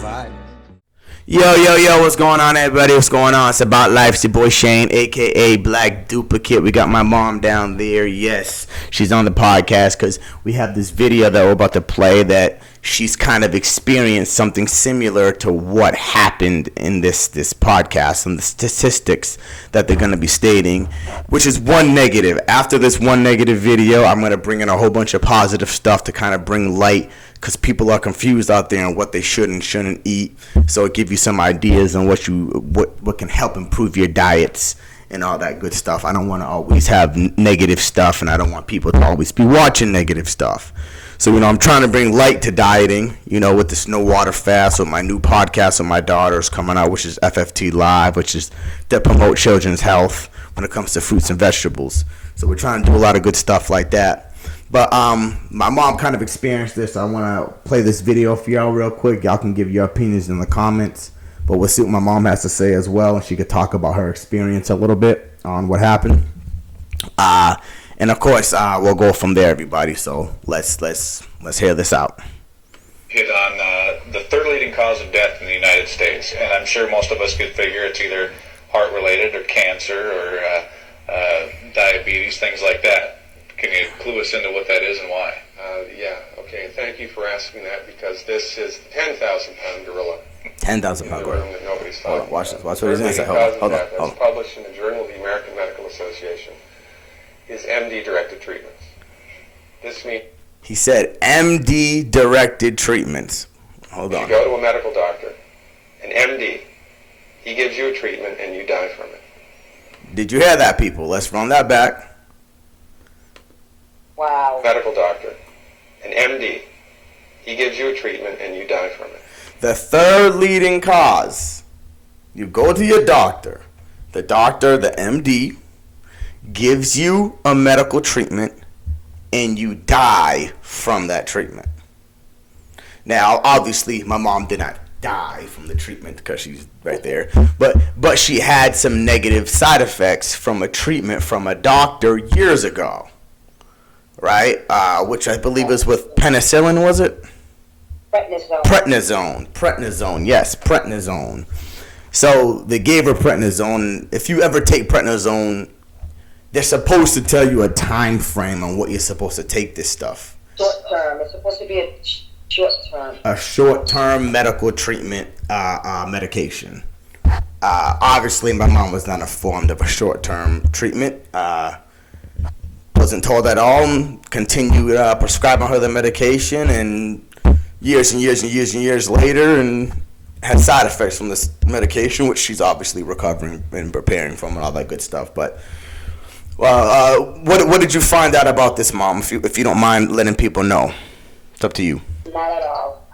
vibe. Yo, what's going on, everybody? What's going on? It's About Life. It's your boy Shane, a.k.a. Black Duplicate. We got my mom down there. Yes, she's on the podcast because we have this video that we're about to play that she's kind of experienced something similar to what happened in this podcast and the statistics that they're going to be stating, which is one negative. After this one negative video, I'm going to bring in a whole bunch of positive stuff to kind of bring light, because people are confused out there on what they should and shouldn't eat. So it gives you some ideas on what can help improve your diets and all that good stuff. I don't want to always have negative stuff, and I don't want people to always be watching negative stuff. So, I'm trying to bring light to dieting, with this no water fast, with my new podcast with my daughters coming out, which is FFT Live, which is to promote children's health when it comes to fruits and vegetables. So we're trying to do a lot of good stuff like that. But my mom kind of experienced this. I want to play this video for y'all real quick. Y'all can give your opinions in the comments. But we'll see what my mom has to say as well. And she could talk about her experience a little bit on what happened. And of course, we'll go from there, everybody. So let's hear this out. Hit on the third leading cause of death in the United States. And I'm sure most of us could figure it's either heart-related or cancer or diabetes, things like that. Can you clue us into what that is and why? Okay. Thank you for asking that, because this is the 10,000-pound gorilla. 10,000-pound gorilla. That nobody's talking Watch this. about. Watch what he's going to say. Hold on. That's published in the Journal of the American Medical Association. Is MD-directed treatments. This means he said MD-directed treatments. Hold on. You go to a medical doctor, an MD. He gives you a treatment and you die from it. Did you hear that, people? Let's run that back. Wow. Medical doctor, an MD. He gives you a treatment and you die from it. The third leading cause. You go to your doctor. The doctor, the MD, gives you a medical treatment and you die from that treatment. Now, obviously, my mom did not die from the treatment because she's right there. But she had some negative side effects from a treatment from a doctor years ago. Right? Which I believe is with penicillin, was it? Prednisone. Yes, prednisone. So they gave her prednisone. If you ever take prednisone, they're supposed to tell you a time frame on what you're supposed to take this stuff. Short term. It's supposed to be a short term. A short-term medical treatment medication. Obviously, my mom was not informed of a short-term treatment. Wasn't told at all. Continued prescribing her the medication, and years later, and had side effects from this medication, which she's obviously recovering and preparing from, and all that good stuff. But what did you find out about this, Mom? If you don't mind letting people know, it's up to you. Not at all.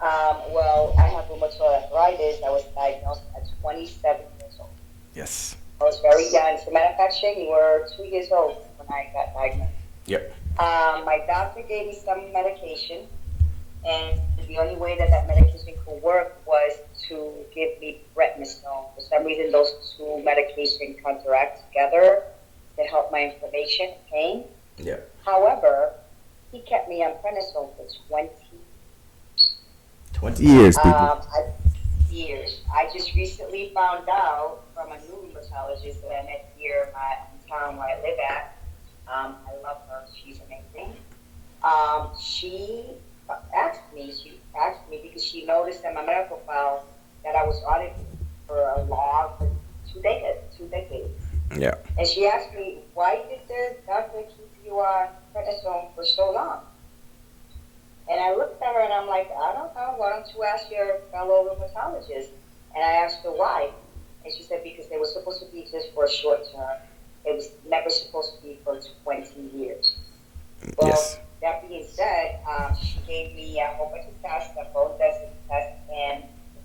Well, I have rheumatoid arthritis. I was diagnosed at 27 years old. Yes. I was very young. As a matter of fact, Shane, you were 2 years old when I got diagnosed. Yep. My doctor gave me some medication, and the only way that medication could work was to give me prednisone. For some reason, those two medications counteract together to help my inflammation and pain. Yeah. However, he kept me on prednisone for 20 years, people. Years. I just recently found out from a new rheumatologist that I met here in my town where I live at. I love her. She's amazing. She asked me because she noticed in my medical file that I was audited for two decades. Yeah. And she asked me, why did the doctor keep you on prednisone for so long? And I looked at her and I'm like, I don't know. Why don't you ask your fellow rheumatologist? And I asked her why. And she said, because they were supposed to be just for a short term. It was never supposed to be for 20 years. Well, yes. That being said, she gave me a whole bunch of tests, a bone density test, and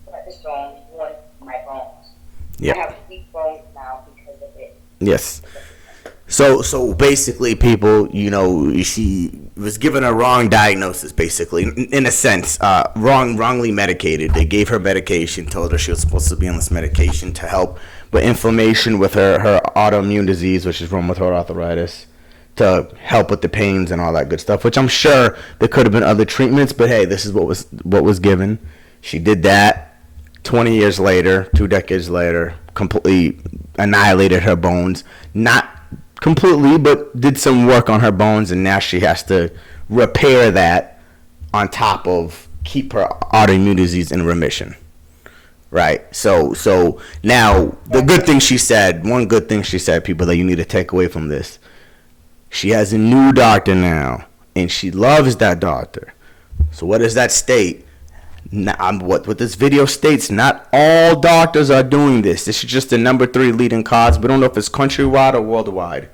prednisone on my bones. Yep. I have weak bones now because of it. Yes. So basically, people, she was given a wrong diagnosis, basically, in a sense, wrongly medicated. They gave her medication, told her she was supposed to be on this medication to help with inflammation with her autoimmune disease, which is rheumatoid arthritis, to help with the pains and all that good stuff, which I'm sure there could have been other treatments, but hey, this is what was given. She did that. 20 years later, 2 decades later, completely annihilated her bones. Not completely, but did some work on her bones, and now she has to repair that on top of keep her autoimmune disease in remission. Right. So now the good thing she said, one good thing she said, people, that you need to take away from this. She has a new doctor now, and she loves that doctor. So what does that state? What this video states, not all doctors are doing this. This is just the number 3 leading cause. We don't know if it's countrywide or worldwide.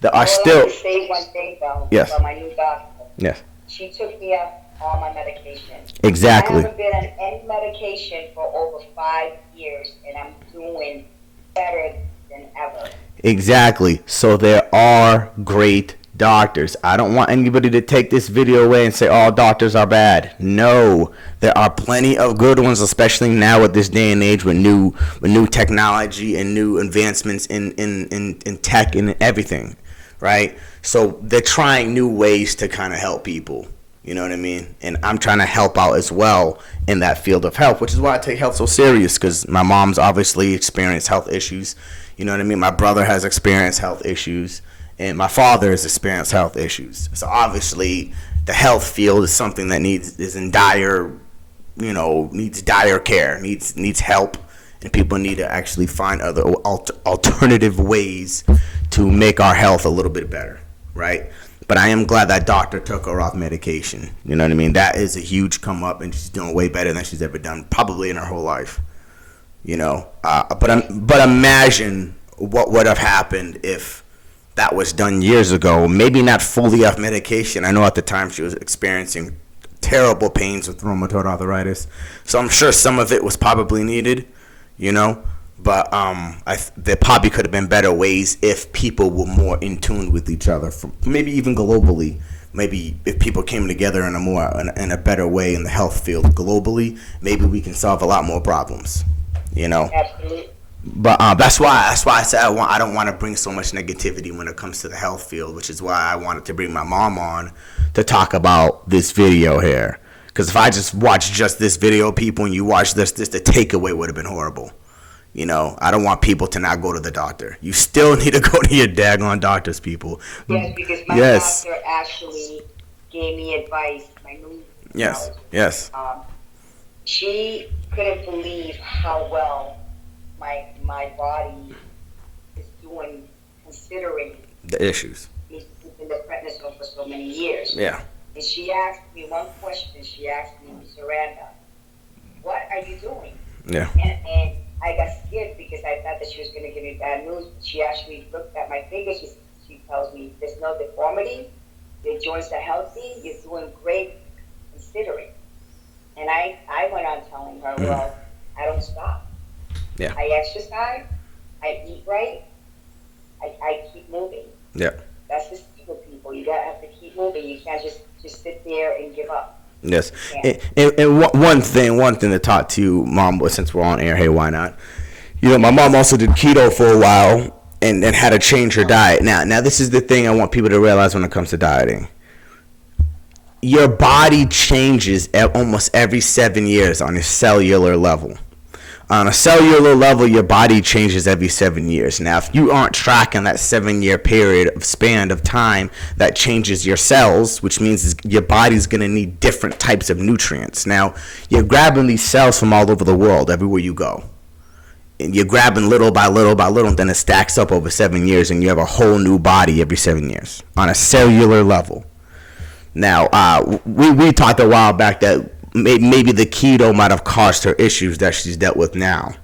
There are still. I say one thing though. Yes. About my new doctor. Yes. She took me off all my medication. Exactly. I haven't been on any medication for over 5 years, and I'm doing better than ever. Exactly. So there are great doctors. I don't want anybody to take this video away and say all doctors are bad. No, there are plenty of good ones, especially now at this day and age with new technology and new advancements in tech and everything, right? So they're trying new ways to kind of help people. You know what I mean? And I'm trying to help out as well in that field of health, which is why I take health so serious, because my mom's obviously experienced health issues. You know what I mean? My brother has experienced health issues, and my father has experienced health issues. So obviously the health field is something that needs dire care, needs help, and people need to actually find other alternative ways to make our health a little bit better, right? But I am glad that doctor took her off medication. You know what I mean? That is a huge come up, and she's doing way better than she's ever done, probably in her whole life. You know, but imagine what would have happened if that was done years ago. Maybe not fully off medication. I know at the time she was experiencing terrible pains with rheumatoid arthritis, so I'm sure some of it was probably needed. You know. But there probably could have been better ways if people were more in tune with each other, maybe even globally. Maybe if people came together in a better way in the health field globally, maybe we can solve a lot more problems. You know. Absolutely. But that's why I said I don't want to bring so much negativity when it comes to the health field, which is why I wanted to bring my mom on to talk about this video here. Because if I just watch just this video, people, and you watch this, the takeaway would have been horrible. You know, I don't want people to not go to the doctor. You still need to go to your daggone doctors, people. Yes, because my doctor actually gave me advice. My new Yes. She couldn't believe how well my body is doing, considering the issues. Me in the prednisone for so many years. Yeah. And she asked me one question. She asked me, Miranda, what are you doing? Yeah. And I got scared because I thought that she was going to give me bad news. She actually looked at my fingers. She tells me there's no deformity. The joints are healthy. You're doing great considering. And I went on telling her, well, I don't stop. Yeah. I exercise. I eat right. I keep moving. Yeah. That's the secret, people. You got to have to keep moving. You can't just sit there and give up. Yes, and one thing to talk to you, Mom, since we're on air, hey, why not? You know, my mom also did keto for a while and had to change her diet. Now this is the thing I want people to realize when it comes to dieting. Your body changes almost every 7 years on a cellular level. On a cellular level, your body changes every 7 years. Now, if you aren't tracking that 7-year period of span of time that changes your cells, which means your body's going to need different types of nutrients. Now, you're grabbing these cells from all over the world, everywhere you go. And you're grabbing little by little by little, and then it stacks up over 7 years, and you have a whole new body every 7 years on a cellular level. Now, we talked a while back that maybe the keto might have caused her issues that she's dealt with now.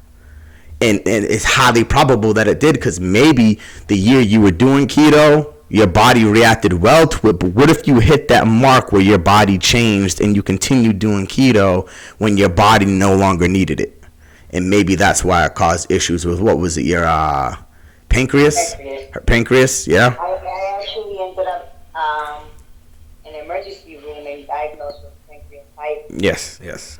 And it's highly probable that it did, because maybe the year you were doing keto, your body reacted well to it. But what if you hit that mark where your body changed and you continued doing keto when your body no longer needed it? And maybe that's why it caused issues with, what was it, your pancreas? Her pancreas, yeah? I actually ended up in an emergency room and diagnosed with pancreatitis. Yes.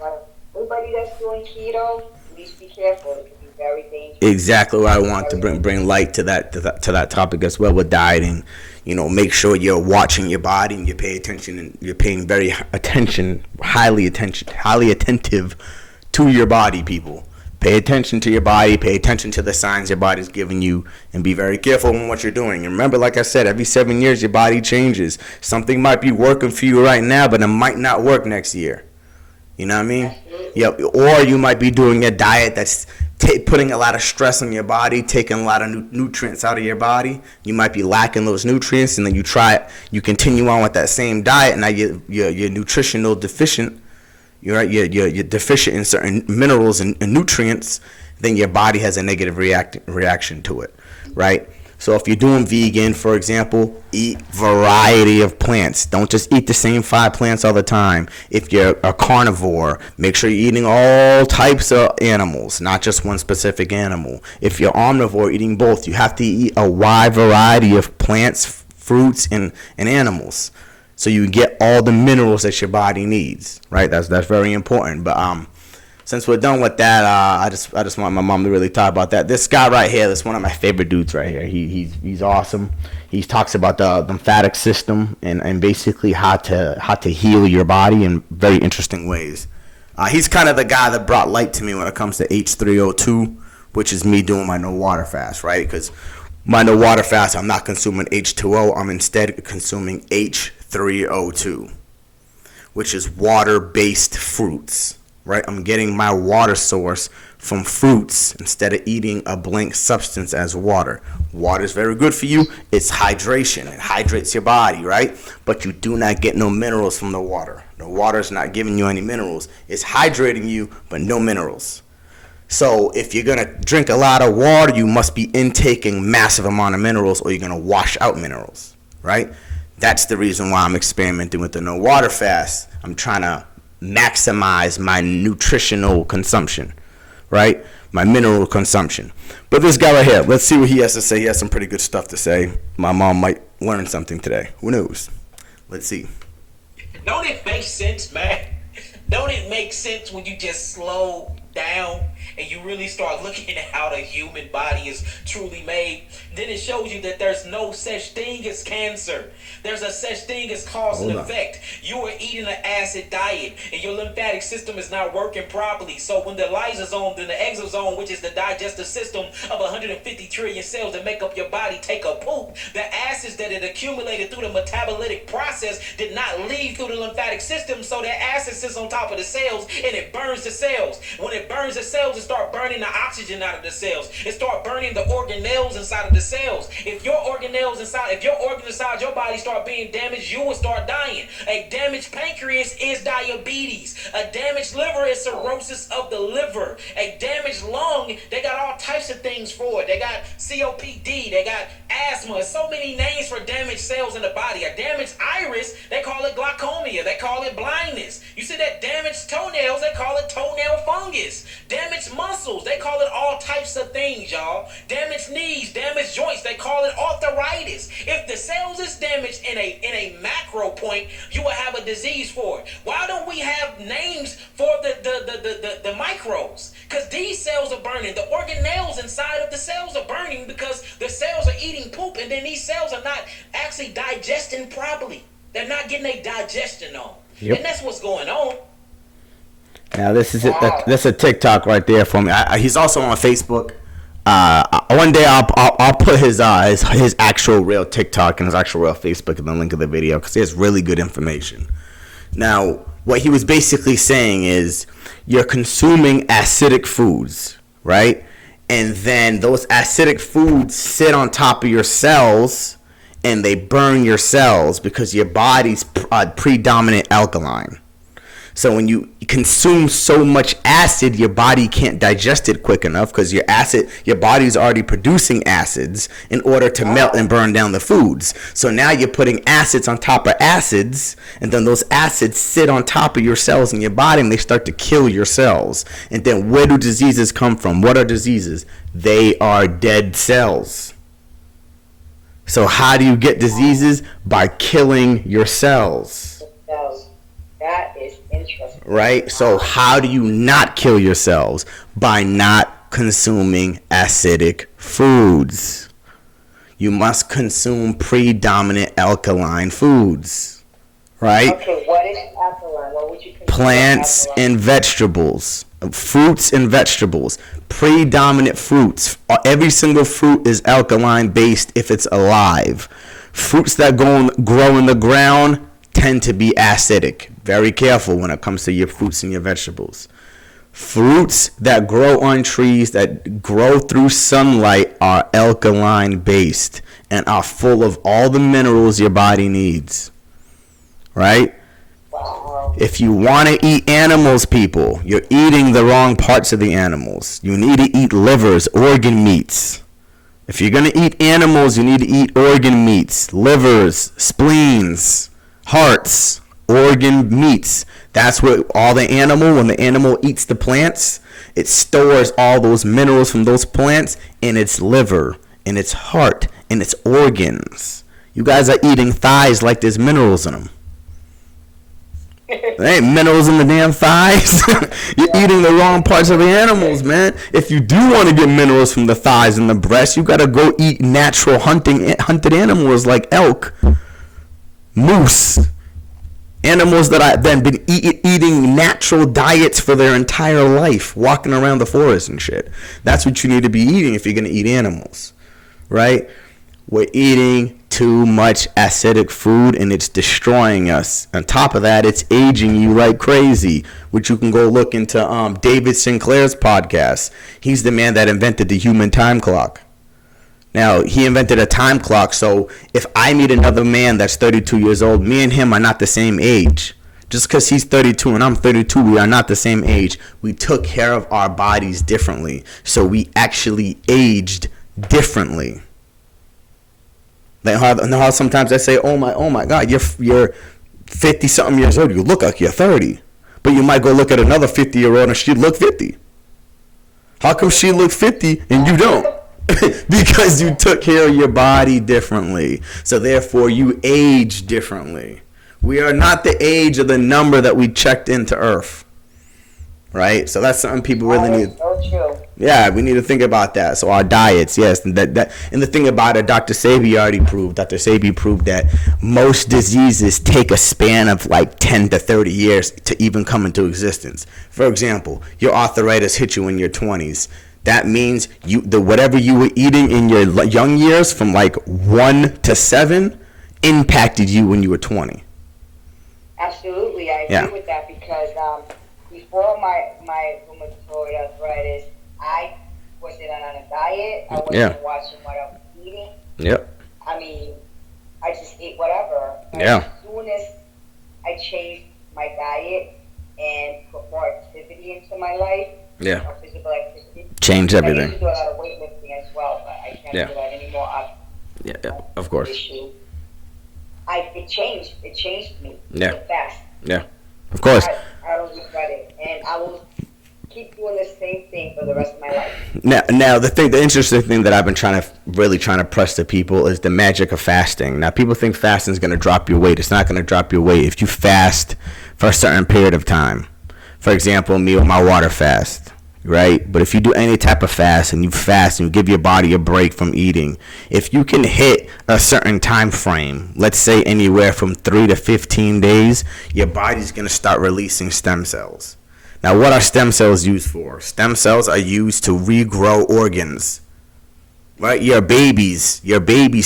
Everybody that's doing keto, please be careful. It can be very dangerous. Exactly what I want to bring light to that topic as well with dieting. You know, make sure you're watching your body and you pay attention, and you're paying highly attentive to your body, people. Pay attention to your body. Pay attention to the signs your body's giving you, and be very careful in what you're doing. And remember, like I said, every 7 years, your body changes. Something might be working for you right now, but it might not work next year. You know what I mean? Yeah. Or you might be doing a diet that's putting a lot of stress on your body, taking a lot of nutrients out of your body. You might be lacking those nutrients, and then you continue on with that same diet, and now you're nutritional deficient. You're deficient in certain minerals and nutrients. Then your body has a negative reaction to it, right? So if you're doing vegan, for example, eat variety of plants. Don't just eat the same 5 plants all the time. If you're a carnivore, make sure you're eating all types of animals, not just one specific animal. If you're omnivore, eating both. You have to eat a wide variety of plants, fruits, and animals, so you get all the minerals that your body needs, right? That's very important. But since we're done with that, I just want my mom to really talk about that. This guy right here, that's one of my favorite dudes right here. He's awesome. He talks about the lymphatic system and basically how to heal your body in very interesting ways. He's kind of the guy that brought light to me when it comes to H3O2, which is me doing my no water fast, right? Because my no water fast, I'm not consuming H2O. I'm instead consuming H3O2, which is water-based fruits, right? I'm getting my water source from fruits instead of eating a blank substance as water. Water is very good for you. It's hydration. It hydrates your body, right? But you do not get no minerals from the water. The water is not giving you any minerals. It's hydrating you, but no minerals. So if you're going to drink a lot of water, you must be intaking massive amount of minerals, or you're going to wash out minerals, right? That's the reason why I'm experimenting with the no water fast. I'm trying to maximize my nutritional consumption, right? My mineral consumption. But this guy right here, let's see what he has to say. He has some pretty good stuff to say. My mom might learn something today. Who knows? Let's see. Don't it make sense, man? Don't it make sense when you just slow down and you really start looking at how the human body is truly made? Then it shows you that there's no such thing as cancer. There's a such thing as cause and effect. You are eating an acid diet and your lymphatic system is not working properly. So when the lysosome and the exosome, which is the digestive system of 150 trillion cells that make up your body, take a poop, the acids that it accumulated through the metabolitic process did not leave through the lymphatic system. So that acid sits on top of the cells and it burns the cells. When it burns the cells, it starts burning the oxygen out of the cells. It starts burning the organelles inside of the cells. If your organelles inside your body start being damaged, you will start dying. A damaged pancreas is diabetes. A damaged liver is cirrhosis of the liver. A damaged lung, they got all types of things for it. They got COPD, they got asthma, so many names for damaged cells in the body. A damaged iris, they call it glaucoma, they call it blindness. You see that damaged toenails, they call it toenail fungus. Damaged muscles, they call it all types of things, y'all. Damaged knees, damaged joints, they call it arthritis. If the cells is damaged in a macro point, you will have a disease for it. Why don't we have names for the microbes? Because these cells are burning. The organelles inside of the cells are burning because the cells are eating poop, and then these cells are not actually digesting properly. They're not getting a digestion on. Yep. And that's what's going on. Now this is that's a TikTok right there for me. He's also on Facebook. One day I'll put his actual real TikTok and his actual real Facebook in the link of the video, because he has really good information. Now, what he was basically saying is you're consuming acidic foods, right? And then those acidic foods sit on top of your cells and they burn your cells because your body's predominant alkaline. So when you consume so much acid, your body can't digest it quick enough because your body's already producing acids in order to melt and burn down the foods. So now you're putting acids on top of acids, and then those acids sit on top of your cells in your body and they start to kill your cells. And then where do diseases come from? What are diseases? They are dead cells. So how do you get diseases? By killing your cells. That is interesting. Right? So how do you not kill yourselves? By not consuming acidic foods. You must consume predominant alkaline foods. Right? Okay, what is alkaline? What would you consider plants and vegetables, fruits and vegetables, predominant fruits. Every single fruit is alkaline based if it's alive. Fruits that grow in the ground tend to be acidic. Very careful when it comes to your fruits and your vegetables. Fruits that grow on trees, that grow through sunlight, are alkaline based and are full of all the minerals your body needs. Right? If you want to eat animals, people, you're eating the wrong parts of the animals. You need to eat livers, organ meats. If you're going to eat animals, you need to eat organ meats, livers, spleens, hearts, organ meats. That's what all the animal, when the animal eats the plants, it stores all those minerals from those plants in its liver, in its heart, in its organs. You guys are eating thighs like there's minerals in them. There ain't minerals in the damn thighs. You're eating the wrong parts of the animals, man. If you do want to get minerals from the thighs and the breast, you gotta go eat natural hunted animals like elk, moose, animals that have then been eating natural diets for their entire life, walking around the forest and shit. That's what you need to be eating if you're gonna eat animals, right? We're eating too much acidic food and it's destroying us. On top of that, it's aging you like crazy, which you can go look into David Sinclair's podcast. He's the man that invented the human time clock. Now, he invented a time clock, so if I meet another man that's 32 years old, me and him are not the same age. Just because he's 32 and I'm 32, we are not the same age. We took care of our bodies differently, so we actually aged differently. Like how sometimes I say, oh my God, you're 50 something years old. You look like you're 30, but you might go look at another 50-year-old and she look 50. How come she look 50 and you don't? Because you took care of your body differently. So therefore, you age differently. We are not the age of the number that we checked into Earth. Right? So that's something people really need. So true. Yeah, we need to think about that. So our diets, yes, and and the thing about it, Dr. Sebi proved that most diseases take a span of like 10 to 30 years to even come into existence. For example, your arthritis hit you in your 20s. That means whatever you were eating in your young years, from like 1 to 7, impacted you when you were 20. Absolutely, I agree with that because before my rheumatoid arthritis, I wasn't on a diet. I wasn't watching what I was eating. Yep. I mean, I just ate whatever. Yeah. As soon as I changed my diet and put more activity into my life, physical activity, change everything. I used to do a lot of weightlifting as well, but I can't do that anymore. Of course. It changed. It changed me. Yeah. Fast. Yeah. Of course. I don't regret it, and I will keep doing the same thing for the rest of my life. Now the interesting thing that I've been trying to press to people is the magic of fasting. Now, people think fasting is going to drop your weight. It's not going to drop your weight if you fast for a certain period of time. For example, me with my water fast, right? But if you do any type of fast and you give your body a break from eating, if you can hit a certain time frame, let's say anywhere from 3 to 15 days, your body's going to start releasing stem cells. Now, what are stem cells used for? Stem cells are used to regrow organs. Right? Your babies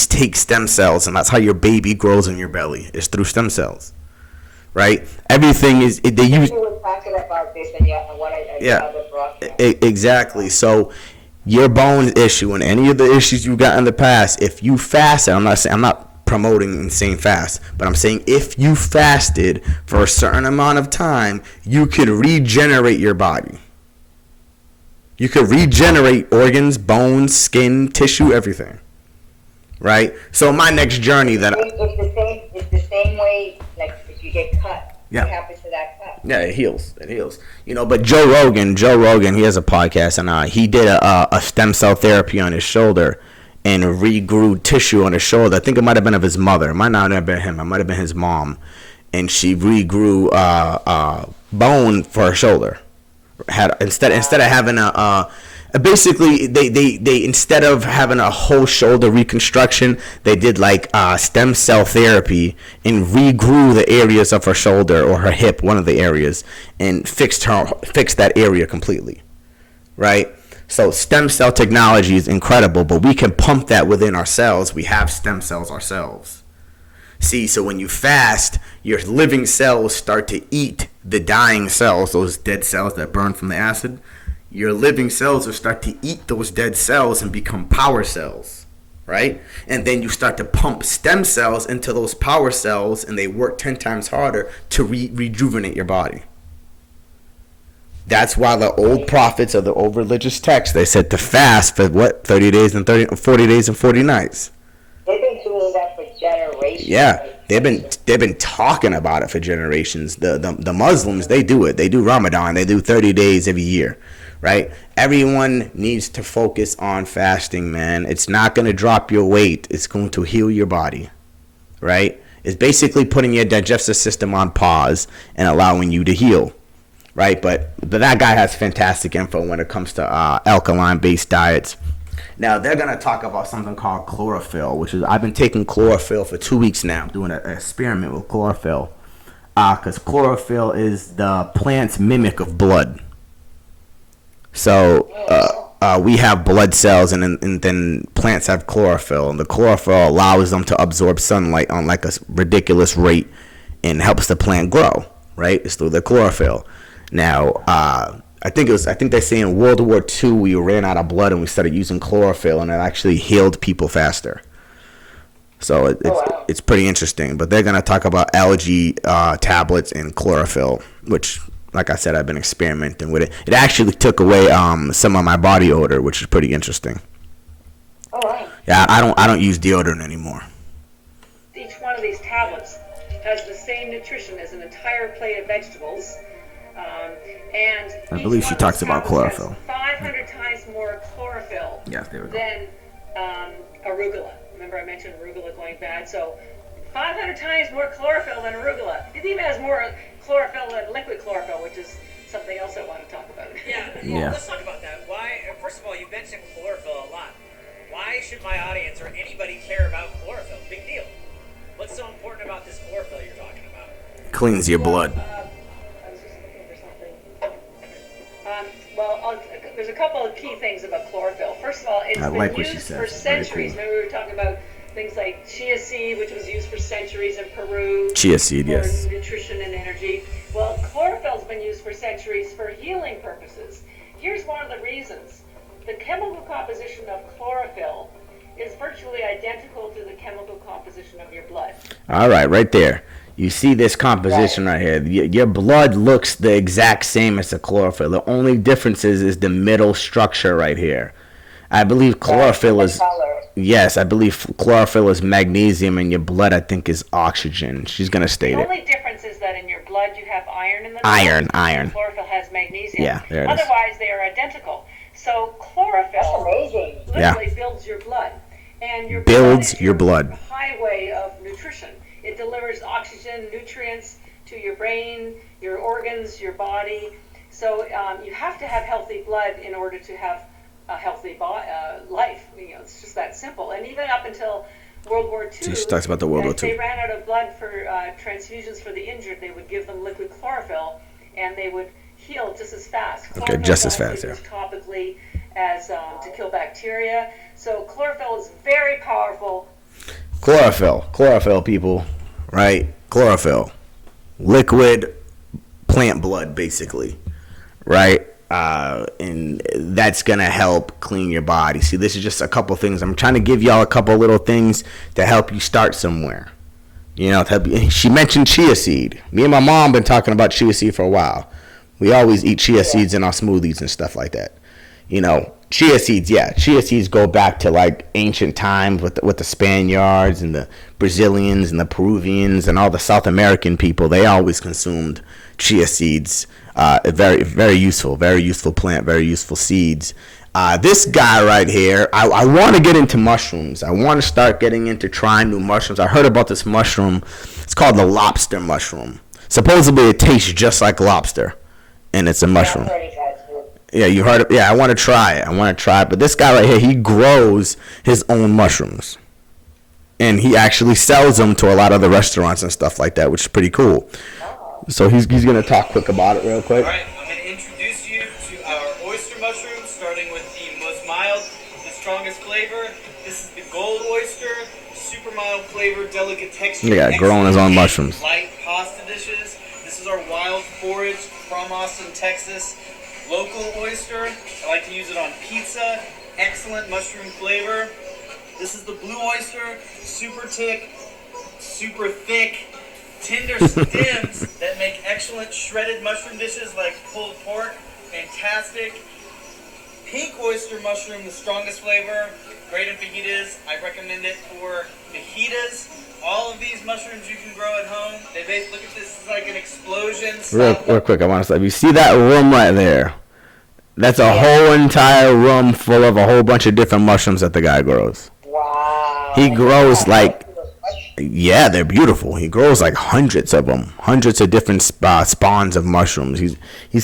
take stem cells, and that's how your baby grows in your belly. It's through stem cells. Right? Everything is they use. We were talking about this, and what I exactly. So your bone issue and any of the issues you got in the past, if you fast, I'm not promoting insane fast, but I'm saying if you fasted for a certain amount of time, you could regenerate your body. You could regenerate organs, bones, skin, tissue, everything. Right? So my next journey it's the same way, like if you get cut. What happens to that cut? Yeah, it heals. But Joe Rogan, he has a podcast, and he did a stem cell therapy on his shoulder and regrew tissue on his shoulder. I think it might have been of his mother. It might not have been him. It might have been his mom. And she regrew bone for her shoulder. Instead of having a basically they instead of having a whole shoulder reconstruction, they did like stem cell therapy and regrew the areas of her shoulder or her hip, one of the areas, and fixed that area completely, right? So stem cell technology is incredible, but we can pump that within ourselves. We have stem cells ourselves. See, so when you fast, your living cells start to eat the dying cells, those dead cells that burn from the acid. Your living cells will start to eat those dead cells and become power cells, right? And then you start to pump stem cells into those power cells, and they work 10 times harder to rejuvenate your body. That's why the old prophets of the old religious texts, they said to fast for 30 days and 40 days and 40 nights. They've been doing that for generations. Yeah, they've been talking about it for generations. The Muslims, they do it. They do Ramadan. They do 30 days every year, right? Everyone needs to focus on fasting, man. It's not going to drop your weight. It's going to heal your body, right? It's basically putting your digestive system on pause and allowing you to heal, right? But that guy has fantastic info when it comes to alkaline-based diets. Now, they're going to talk about something called chlorophyll, which is, I've been taking chlorophyll for 2 weeks now, doing an experiment with chlorophyll. Because chlorophyll is the plant's mimic of blood. So, we have blood cells, and then plants have chlorophyll. And the chlorophyll allows them to absorb sunlight on like a ridiculous rate and helps the plant grow, right? It's through the chlorophyll. Now, I think they say in World War II we ran out of blood and we started using chlorophyll, and it actually healed people faster. So it's pretty interesting. But they're gonna talk about algae tablets and chlorophyll, which, like I said, I've been experimenting with it. It actually took away some of my body odor, which is pretty interesting. Oh, wow. Yeah, I don't use deodorant anymore. Each one of these tablets has the same nutrition as an entire plate of vegetables. And I believe she talks about chlorophyll. 500 times more chlorophyll than arugula. Remember I mentioned arugula going bad? So 500 times more chlorophyll than arugula. It even has more chlorophyll than liquid chlorophyll, which is something else I want to talk about. Yeah. Let's talk about that. Why? First of all, you mentioned chlorophyll a lot. Why should my audience or anybody care about chlorophyll? Big deal. What's so important about this chlorophyll you're talking about? Cleans your blood. There's a couple of key things about chlorophyll. First of all, it's been used for centuries. Remember we were talking about things like chia seed, which was used for centuries in Peru. Chia seed, yes. For nutrition and energy. Well, chlorophyll's been used for centuries for healing purposes. Here's one of the reasons. The chemical composition of chlorophyll is virtually identical to the chemical composition of your blood. All right there. You see this composition right here. Your blood looks the exact same as the chlorophyll. The only difference is the middle structure right here. I believe chlorophyll is... Yes, I believe chlorophyll is magnesium, and your blood, I think, is oxygen. She's going to state it. The only difference is that in your blood you have iron in the blood. Iron. Chlorophyll has magnesium. Yeah, there it is. Otherwise, they are identical. So chlorophyll literally builds your blood. And your builds your blood. Highway of nutrition. It delivers oxygen, nutrients to your brain, your organs, your body. So you have to have healthy blood in order to have a healthy life. It's just that simple. And even up until World War II, she talks about the World War II. They ran out of blood for transfusions for the injured. They would give them liquid chlorophyll, and they would heal just as fast. Okay, just as fast, yeah. Topically as to kill bacteria. So chlorophyll is very powerful. Chlorophyll, people, right? Chlorophyll, liquid plant blood, basically, right? And that's gonna help clean your body. See, this is just a couple things. I'm trying to give y'all a couple little things to help you start somewhere. You know, to help you. She mentioned chia seed. Me and my mom been talking about chia seed for a while. We always eat chia seeds in our smoothies and stuff like that. You know, chia seeds, chia seeds go back to like ancient times with the Spaniards and the Brazilians and the Peruvians and all the South American people. They always consumed chia seeds. Very, very useful plant, very useful seeds. This guy right here, I want to get into mushrooms. I want to start getting into trying new mushrooms. I heard about this mushroom. It's called the Lobster Mushroom. Supposedly it tastes just like lobster, and it's a mushroom. Yeah, you heard it. Yeah, I want to try it. But this guy right here, he grows his own mushrooms. And he actually sells them to a lot of the restaurants and stuff like that, which is pretty cool. So he's going to talk quick about it real quick. All right, I'm going to introduce you to our oyster mushrooms, starting with the most mild, the strongest flavor. This is the gold oyster, super mild flavor, delicate texture. Yeah, growing his own mushrooms. Light pasta dishes. This is our wild forage from Austin, Texas. Local oyster. I like to use it on pizza. Excellent mushroom flavor. This is the blue oyster, super thick, tender stems that make excellent shredded mushroom dishes like pulled pork. Fantastic. Pink oyster mushroom, the strongest flavor, great in fajitas. I recommend it for fajitas. All of these mushrooms you can grow at home. They basically, look at this, it's like an explosion. Real quick, I want to say, if you see that room right there, that's a whole entire room full of a whole bunch of different mushrooms that the guy grows. Wow. He grows like, yeah, they're beautiful. He grows like hundreds of them, hundreds of different spawns of mushrooms. He's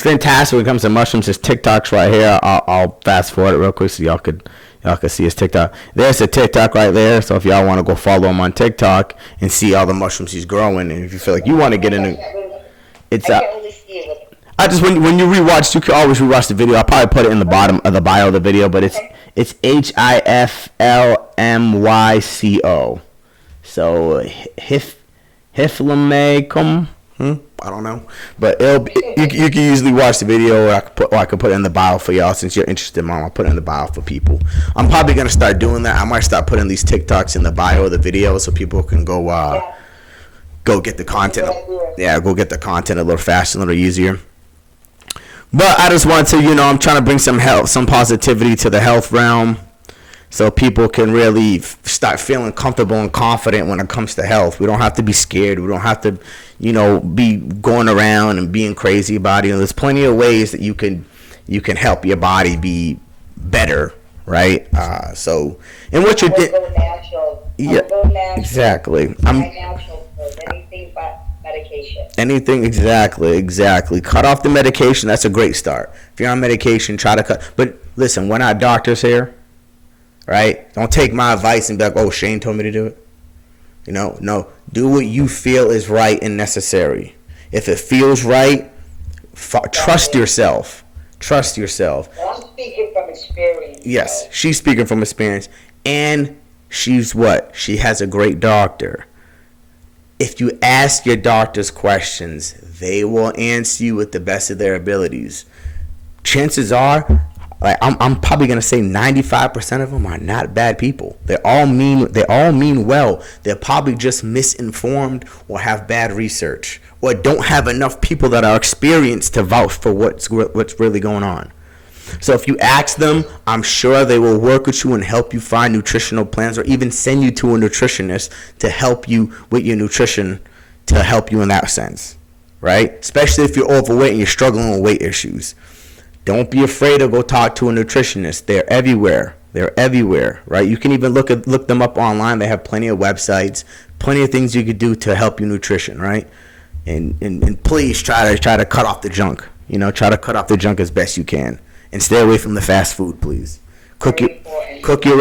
fantastic when it comes to mushrooms. His TikTok's right here. I'll fast forward it real quick so y'all could see his TikTok. There's a TikTok right there. So if y'all want to go follow him on TikTok and see all the mushrooms he's growing, and if you feel like you want to get into, it's I can only see it. I just when you rewatch, you can always rewatch the video. I'll probably put it in the bottom of the bio of the video, but it's HIFLMYCO. So Hiflamecum. I don't know, but you can usually watch the video, or I could put it in the bio for y'all since you're interested, Mom. I'll put it in the bio for people. I'm probably gonna start doing that. I might start putting these TikToks in the bio of the video so people can go get the content. Yeah, go get the content a little faster, a little easier. But I just want to, I'm trying to bring some positivity to the health realm, so people can really start feeling comfortable and confident when it comes to health. We don't have to be scared. We don't have to, be going around and being crazy about it. There's plenty of ways that you can help your body be better, right? So, and what you did, yeah, exactly. Anything but medication. Anything, exactly. Cut off the medication. That's a great start. If you're on medication, try to cut. But listen, we're not doctors here, right? Don't take my advice and be like, "Oh, Shane told me to do it." No. Do what you feel is right and necessary. If it feels right, trust yourself. Trust yourself. I'm speaking from experience. Yes, she's speaking from experience, and she's what? She has a great doctor. If you ask your doctors questions, they will answer you with the best of their abilities. Chances are, I'm probably gonna say 95% of them are not bad people. They all mean well. They're probably just misinformed or have bad research or don't have enough people that are experienced to vouch for what's really going on. So if you ask them, I'm sure they will work with you and help you find nutritional plans, or even send you to a nutritionist to help you with your nutrition, to help you in that sense, right? Especially if you're overweight and you're struggling with weight issues. Don't be afraid to go talk to a nutritionist. They're everywhere, right? You can even look them up online. They have plenty of websites, plenty of things you could do to help your nutrition, right? And please try to cut off the junk. Try to cut off the junk as best you can. And stay away from the fast food, please. Cook your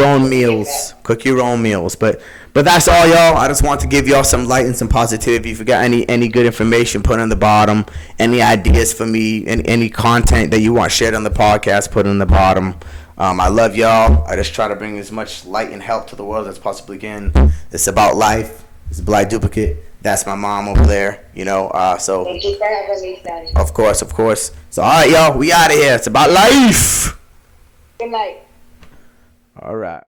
own meals. But that's all, y'all. I just want to give y'all some light and some positivity. If you got any good information, put it in the bottom. Any ideas for me, and any content that you want shared on the podcast, put it in the bottom. I love y'all. I just try to bring as much light and help to the world as possibly can. It's about life. It's Black Duplicate. That's my mom over there, so. Thank you for having me, son. Of course. So, all right, y'all, we out of here. It's about life. Good night. All right.